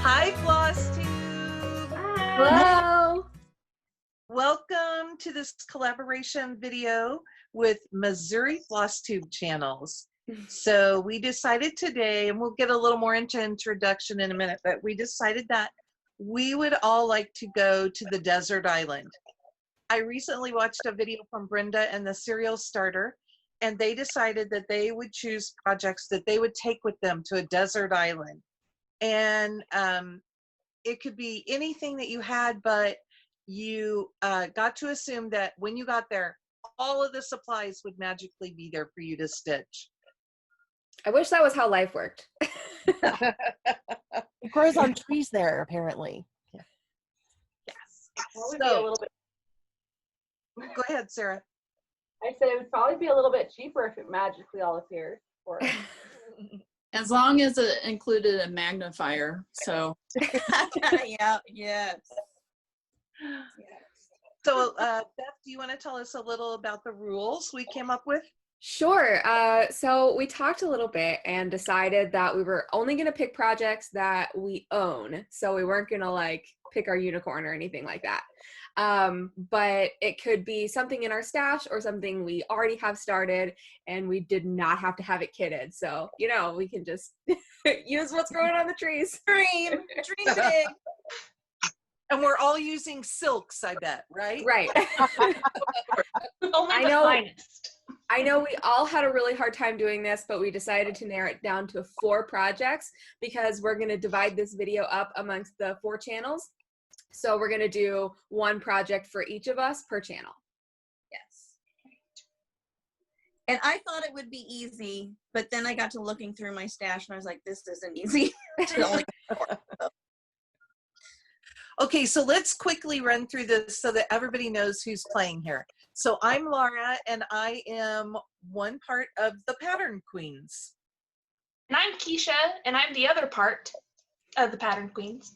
Hi, Flosstube. Hi. Hello. Welcome to this collaboration video with Missouri Flosstube channels. So we decided today, and we'll get a little more into introduction in a minute, but we decided that we would all like to go to the desert island. I recently watched a video from Brenda and the Cereal Starter, and they decided that they would choose projects that they would take with them to a desert island. And it could be anything that you had, but you got to assume that when you got there, all of the supplies would magically be there for you to stitch. I wish that was how life worked. It grows on trees there, apparently. Yes. Probably So, be a little bit. go ahead, Sarah. I said it would probably be a little bit cheaper if it magically all appeared for us. As long as it included a magnifier, so. Yeah, yes. So, Beth, do you want to tell us a little about the rules we came up with? Sure. So we talked a little bit and decided that we were only going to pick projects that we own. So we weren't going to like pick our unicorn or anything like that. But it could be something in our stash or something we already have started and we did not have to have it kitted. So, you know, we can just use what's growing on the trees. Dream big. And we're all using silks, I bet, right? Right. Only I the know. finest. I know we all had a really hard time doing this, but we decided to narrow it down to 4 projects because we're going to divide this video up amongst the 4 channels. So we're going to do 1 project for each of us per channel. Yes. And I thought it would be easy, but then I got to looking through my stash and I was like, this isn't easy. Okay, so let's quickly run through this so that everybody knows who's playing here. So I'm Laura, and I am one part of the Pattern Queens. And I'm Keisha, and I'm the other part of the Pattern Queens.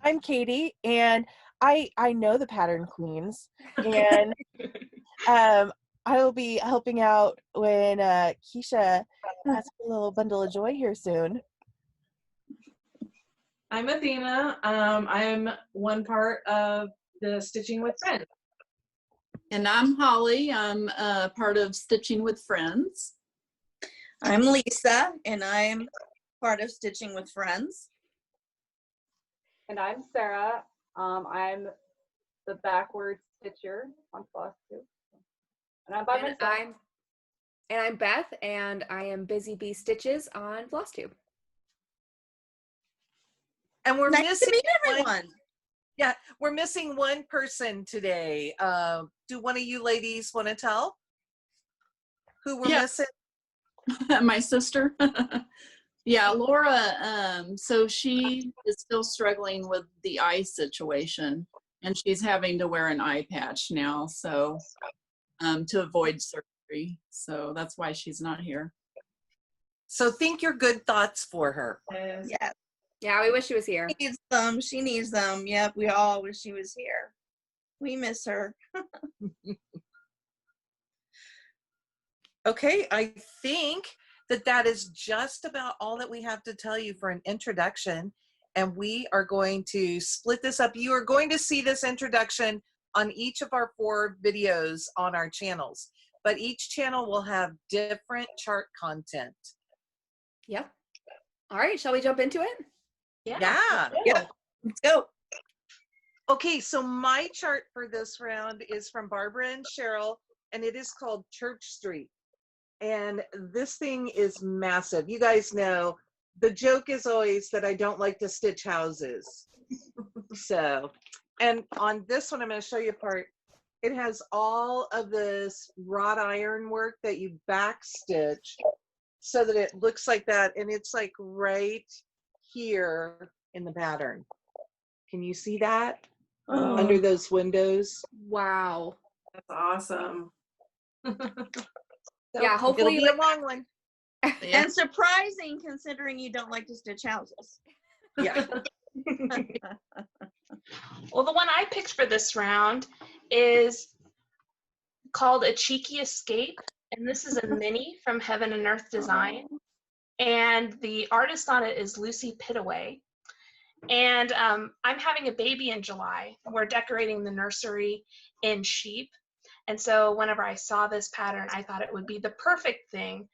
I'm Katie, and I know the Pattern Queens, and I will be helping out when Keisha has a little bundle of joy here soon. I'm Athena. I'm one part of the Stitching with Friends. And I'm Holly. I'm part of Stitching with Friends. I'm Lisa, and I'm part of Stitching with Friends. And I'm Sarah. I'm the backwards stitcher on Flosstube. And I'm by myself. I'm Beth, and I am Busy Bee Stitches on Flosstube. And we're Nice missing to meet everyone. we're missing one person today. Do one of you ladies want to tell who we're missing? My sister. Yeah, Laura. So she is still struggling with the eye situation, and she's having to wear an eye patch now, so to avoid surgery. So that's why she's not here. So think your good thoughts for her. Yeah. Yeah, we wish she was here. She needs them. She needs them. Yep, we all wish she was here. We miss her. Okay, I think that is just about all that we have to tell you for an introduction. And we are going to split this up. You are going to see this introduction on each of our 4 videos on our channels. But each channel will have different chart content. Yep. All right, shall we jump into it? Yeah. Yep. Let's go. Okay, so my chart for this round is from Barbara and Cheryl, and it is called Church Street. And this thing is massive. You guys know the joke is always that I don't like to stitch houses. So, and on this one, I'm going to show you a part. It has all of this wrought iron work that you back stitch so that it looks like that. And it's like right here in the pattern. Can you see that? Under those windows? Wow. That's awesome. So Yeah, hopefully it'll be a long one. Yeah. And surprising considering you don't like to stitch houses. Yeah. Well, the one I picked for this round is called A Cheeky Escape, and this is a mini from Heaven and Earth Design. And the artist on it is Lucy Pittaway. And I'm having a baby in July. We're decorating the nursery in sheep. And so whenever I saw this pattern, I thought it would be the perfect thing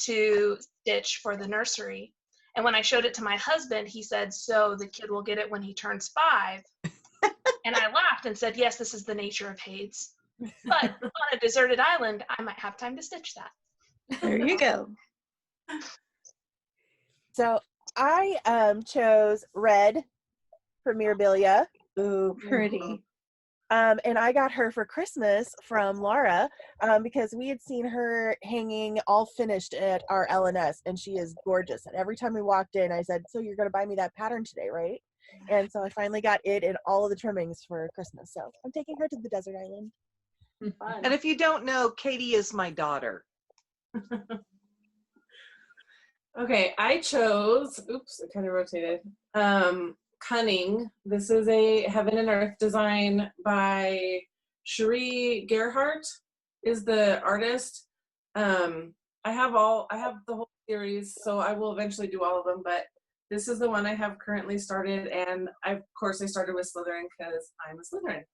to stitch for the nursery. And when I showed it to my husband, he said, so the kid will get it when he turns 5. And I laughed and said, yes, this is the nature of Hades. But on a deserted island, I might have time to stitch that. There you go. So I chose red for Mirabilia. Ooh, pretty. And I got her for Christmas from Laura because we had seen her hanging all finished at our LNS, and she is gorgeous. And every time we walked in, I said, so you're going to buy me that pattern today, right? And so I finally got it and all of the trimmings for Christmas. So I'm taking her to the desert island. Fun. And if you don't know, Katie is my daughter. Okay, I chose, oops, it kind of rotated. Cunning. This is a Heaven and Earth design by Cherie. Gerhardt is the artist. I have the whole series, so I will eventually do all of them, but this is the one I have currently started, and of course I started with Slytherin because I'm a Slytherin.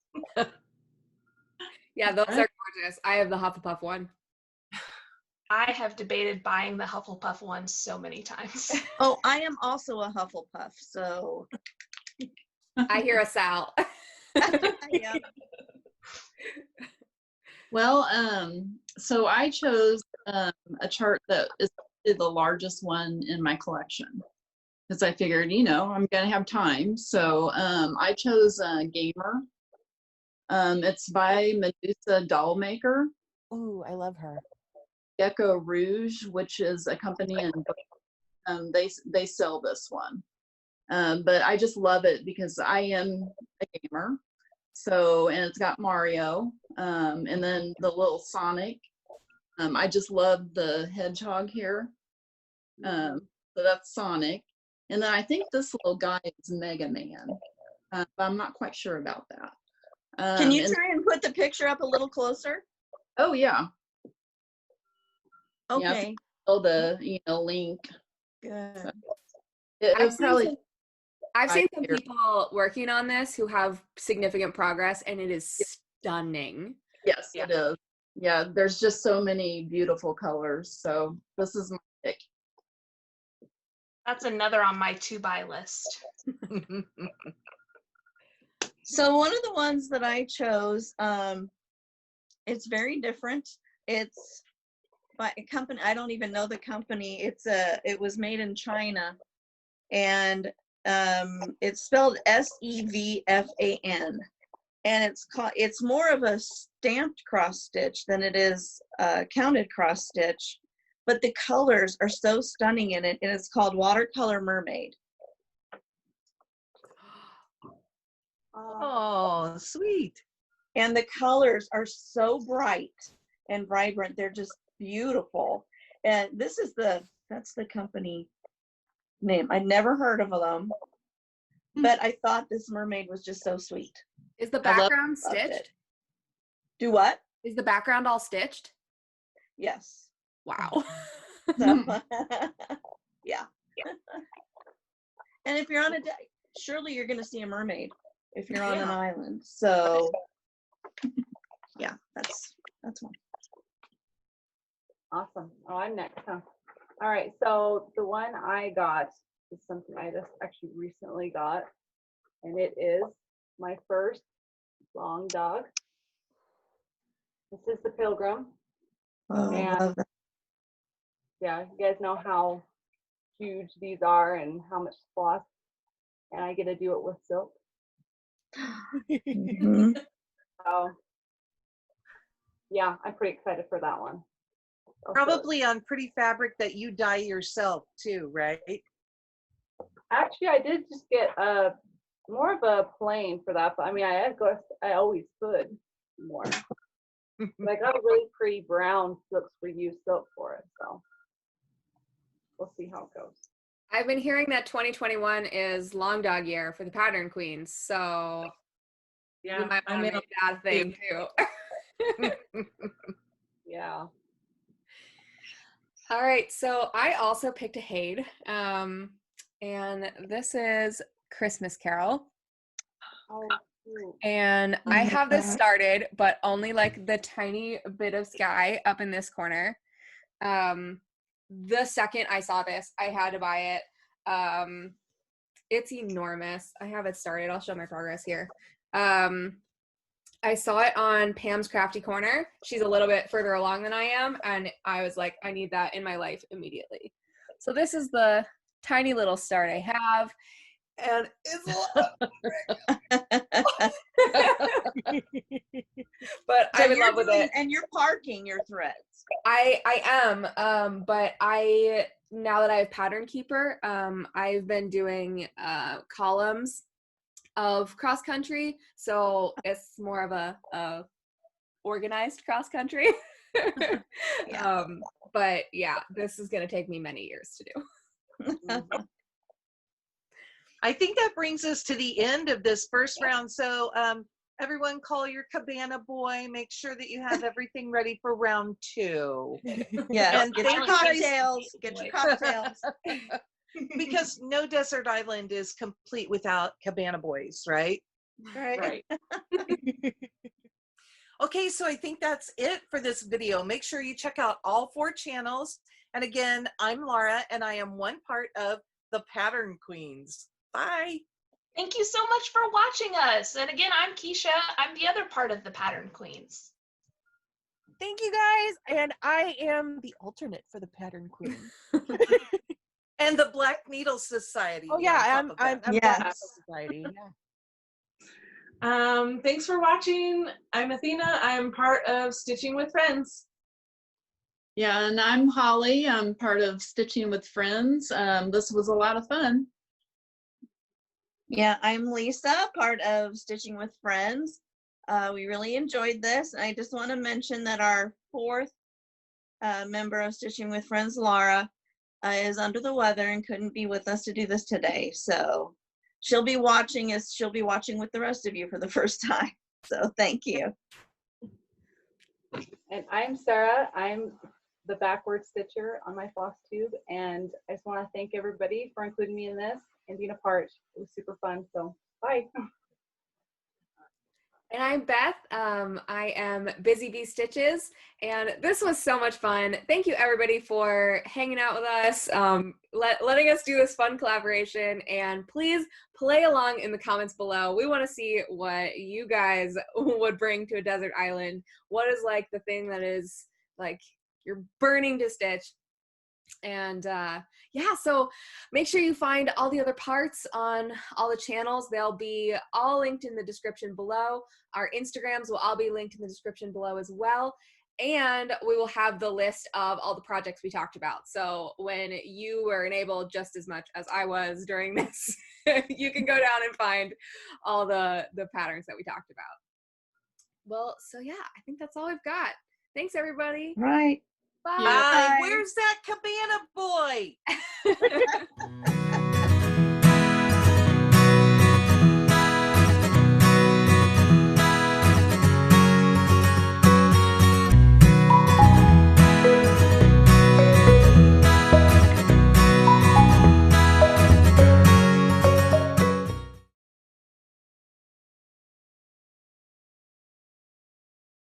Yeah, those are gorgeous. I have the Hufflepuff one. I have debated buying the Hufflepuff one so many times. Oh, I am also a Hufflepuff, so. I hear a Sal. Yeah. Well, so I chose a chart that is the largest one in my collection because I figured, I'm going to have time. So I chose Gamer. It's by Medusa Dollmaker. Ooh, I love her. Geckorouge, which is a company in they sell this one. But I just love it because I am a gamer. So, and it's got Mario, and then the little Sonic. I just love the hedgehog here. So that's Sonic. And then I think this little guy is Mega Man. But I'm not quite sure about that. Can you try and put the picture up a little closer? Oh, yeah. Okay. Yeah, so the, link. Good. So it's probably... I've seen some people working on this who have significant progress, and it is stunning. Yes, it is. Yeah, there's just so many beautiful colors. So this is my pick. That's another on my to-buy list. So one of the ones that I chose, it's very different. It's by a company, I don't even know the company. It was made in China, and it's spelled SevFan, and it's more of a stamped cross stitch than it is counted cross stitch, but the colors are so stunning in it, and it's called Watercolor Mermaid. Oh, sweet. And the colors are so bright and vibrant. They're just beautiful. And that's the company name. I never heard of them, but I thought this mermaid was just so sweet. Is the background loved stitched? it. Do what? Is the background all stitched? Yes. Wow. So, yeah. And if you're on surely you're going to see a mermaid if you're on an island. So, yeah, that's one. Awesome. Oh, I'm next, huh? All right, so the one I got is something I just actually recently got, and it is my first long dog. This is the Pilgrim. Oh, I And love that. yeah, you guys know how huge these are and how much floss, and I get to do it with silk. Mhm. So yeah, I'm pretty excited for that one. Probably on pretty fabric that you dye yourself too, right? Actually, I did just get more of a plain for that, but I mean, I always could more. But I got a really pretty brown silk reused silk for it, so we'll see how it goes. I've been hearing that 2021 is long dog year for the pattern queens, so Yeah, you might want to make that a thing too. Yeah. All right, so I also picked a Hade, and this is Christmas Carol. Oh, cute. And I have this started, but only like the tiny bit of sky up in this corner. The second I saw this, I had to buy it. It's enormous. I have it started. I'll show my progress here. I saw it on Pam's Crafty Corner. She's a little bit further along than I am, and I was like, I need that in my life immediately. So this is the tiny little start I have, and it's a lot. But I'm in love with it. And you're parking your threads. I am, but now that I have Pattern Keeper, I've been doing columns of cross country, so it's more of a organized cross country. Yeah. But yeah, this is going to take me many years to do. I think that brings us to the end of this first round. So everyone call your cabana boy. Make sure that you have everything ready for round 2. Yeah. And Get thank your you guys. cocktails. Get your cocktails. Because no desert island is complete without cabana boys, right? Right. Okay, so I think that's it for this video. Make sure you check out all 4 channels. And again, I'm Laura, and I am one part of the Pattern Queens. Bye. Thank you so much for watching us. And again, I'm Keisha. I'm the other part of the Pattern Queens. Thank you guys. And I am the alternate for the Pattern Queen. And the Black Needle Society. Oh yeah, I'm Yes. Black Society. Yeah. Thanks for watching. I'm Athena. I'm part of Stitching with Friends. Yeah, and I'm Holly. I'm part of Stitching with Friends. This was a lot of fun. Yeah, I'm Lisa, part of Stitching with Friends. We really enjoyed this. I just want to mention that our 4th member of Stitching with Friends, Laura, is under the weather and couldn't be with us to do this today. So she'll be watching with the rest of you for the first time. So thank you. And I'm Sarah. I'm the backward stitcher on my Flosstube, and I just want to thank everybody for including me in this and being a part. It was super fun. So bye. And I'm Beth. I am Busy Bee Stitches, and this was so much fun. Thank you everybody for hanging out with us, letting us do this fun collaboration, and please play along in the comments below. We want to see what you guys would bring to a desert island. What is like the thing that is like you're burning to stitch? And yeah, so make sure you find all the other parts on all the channels. They'll be all linked in the description below. Our Instagrams will all be linked in the description below as well. And we will have the list of all the projects we talked about. So when you were enabled just as much as I was during this, you can go down and find all the patterns that we talked about. Well, so yeah, I think that's all we've got. Thanks everybody. Right. Bye. Bye. Where's that cabana boy?